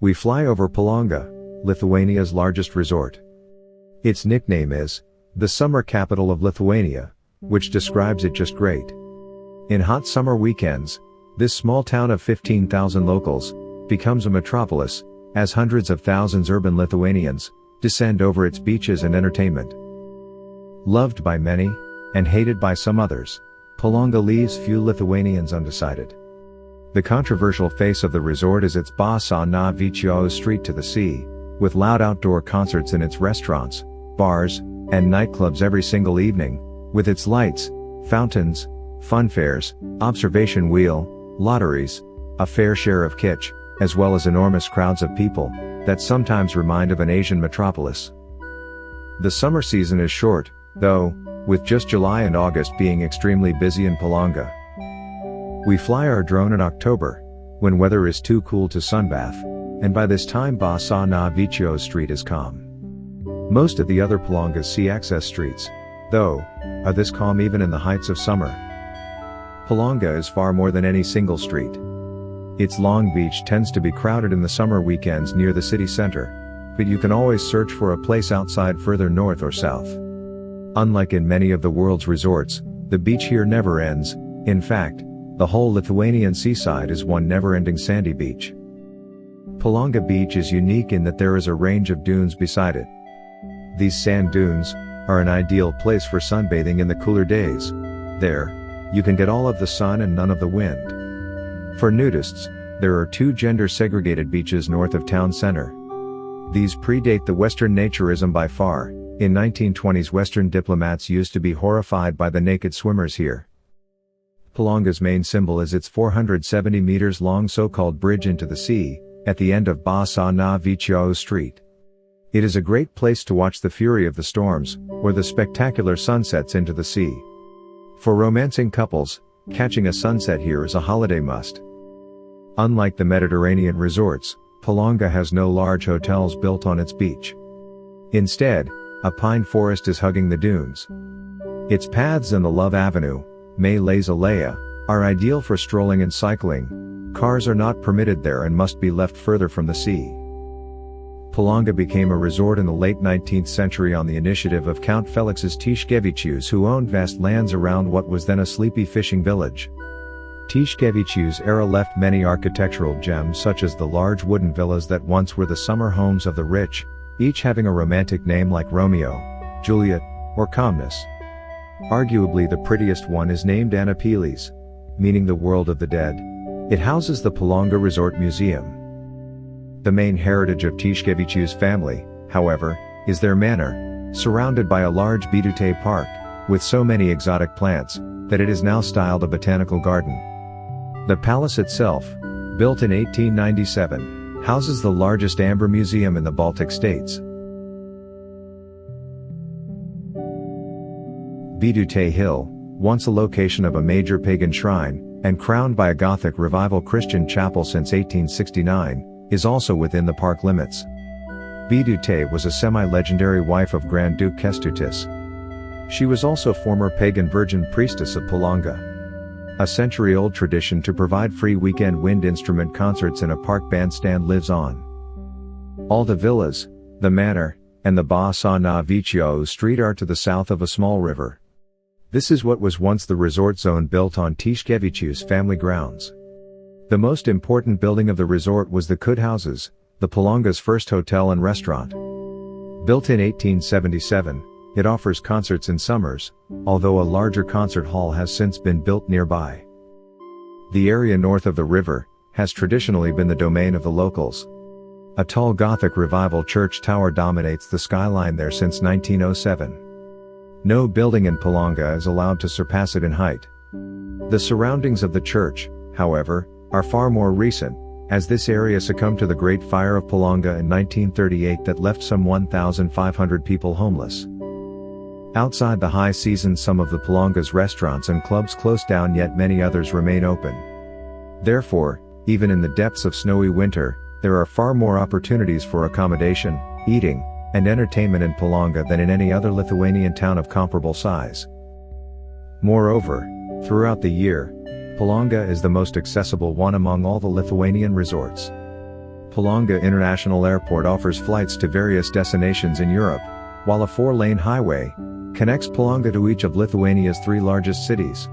We fly over Palanga, Lithuania's largest resort. Its nickname is the summer capital of Lithuania, which describes it just great. In hot summer weekends, this small town of 15,000 locals becomes a metropolis, as hundreds of thousands urban Lithuanians descend over its beaches and entertainment. Loved by many, and hated by some others, Palanga leaves few Lithuanians undecided. The controversial face of the resort is its Basanavičiaus street to the sea, with loud outdoor concerts in its restaurants, bars, and nightclubs every single evening, with its lights, fountains, fun fairs, observation wheel, lotteries, a fair share of kitsch, as well as enormous crowds of people that sometimes remind of an Asian metropolis. The summer season is short, though, with just July and August being extremely busy in Palanga. We fly our drone in October, when weather is too cool to sunbath, and by this time Basanavičiaus street is calm. Most of the other Palanga's sea access streets, though, are this calm even in the heights of summer. Palanga is far more than any single street. Its long beach tends to be crowded in the summer weekends near the city center, but you can always search for a place outside further north or south. Unlike in many of the world's resorts, the beach here never ends. In fact, the whole Lithuanian seaside is one never-ending sandy beach. Palanga Beach is unique in that there is a range of dunes beside it. These sand dunes are an ideal place for sunbathing in the cooler days. There, you can get all of the sun and none of the wind. For nudists, there are two gender-segregated beaches north of town center. These predate the Western naturism by far. In 1920s Western diplomats used to be horrified by the naked swimmers here. Palanga's main symbol is its 470 meters long so-called bridge into the sea, at the end of Basanavičiaus street. It is a great place to watch the fury of the storms, or the spectacular sunsets into the sea. For romancing couples, catching a sunset here is a holiday must. Unlike the Mediterranean resorts, Palanga has no large hotels built on its beach. Instead, a pine forest is hugging the dunes. Its paths and the Love Avenue, Malay's Alea, are ideal for strolling and cycling. Cars are not permitted there and must be left further from the sea. Palanga became a resort in the late 19th century on the initiative of Count Felix's Tiškevičius, who owned vast lands around what was then a sleepy fishing village. Tiškevičius' era left many architectural gems such as the large wooden villas that once were the summer homes of the rich, each having a romantic name like Romeo, Juliet, or Calmness. Arguably the prettiest one is named Anapiles, meaning the world of the dead. It houses the Palanga Resort Museum. The main heritage of Tiškevičius' family, however, is their manor, surrounded by a large Bitutė park, with so many exotic plants, that it is now styled a botanical garden. The palace itself, built in 1897, houses the largest amber museum in the Baltic states. Bitutė Hill, once a location of a major pagan shrine, and crowned by a Gothic Revival Christian chapel since 1869, is also within the park limits. Bitutė was a semi-legendary wife of Grand Duke Kęstutis. She was also former pagan virgin priestess of Palanga. A century-old tradition to provide free weekend wind instrument concerts in a park bandstand lives on. All the villas, the manor, and the Basanavičiaus street are to the south of a small river. This is what was once the resort zone built on Tiškevičius' family grounds. The most important building of the resort was the Kud Houses, the Palanga's first hotel and restaurant. Built in 1877, it offers concerts in summers, although a larger concert hall has since been built nearby. The area north of the river has traditionally been the domain of the locals. A tall Gothic Revival church tower dominates the skyline there since 1907. No building in Palanga is allowed to surpass it in height. The surroundings of the church, however, are far more recent, as this area succumbed to the Great Fire of Palanga in 1938 that left some 1,500 people homeless. Outside the high season, some of the Palanga's restaurants and clubs closed down, yet many others remain open. Therefore, even in the depths of snowy winter, there are far more opportunities for accommodation, eating, and entertainment in Palanga than in any other Lithuanian town of comparable size. Moreover, throughout the year, Palanga is the most accessible one among all the Lithuanian resorts. Palanga International Airport offers flights to various destinations in Europe, while a 4-lane highway connects Palanga to each of Lithuania's 3 largest cities.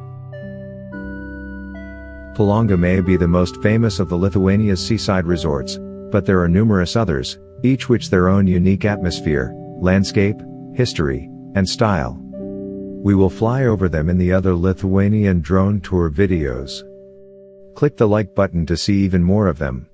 Palanga may be the most famous of the Lithuania's seaside resorts, but there are numerous others, each with their own unique atmosphere, landscape, history, and style. We will fly over them in the other Lithuanian drone tour videos. Click the like button to see even more of them.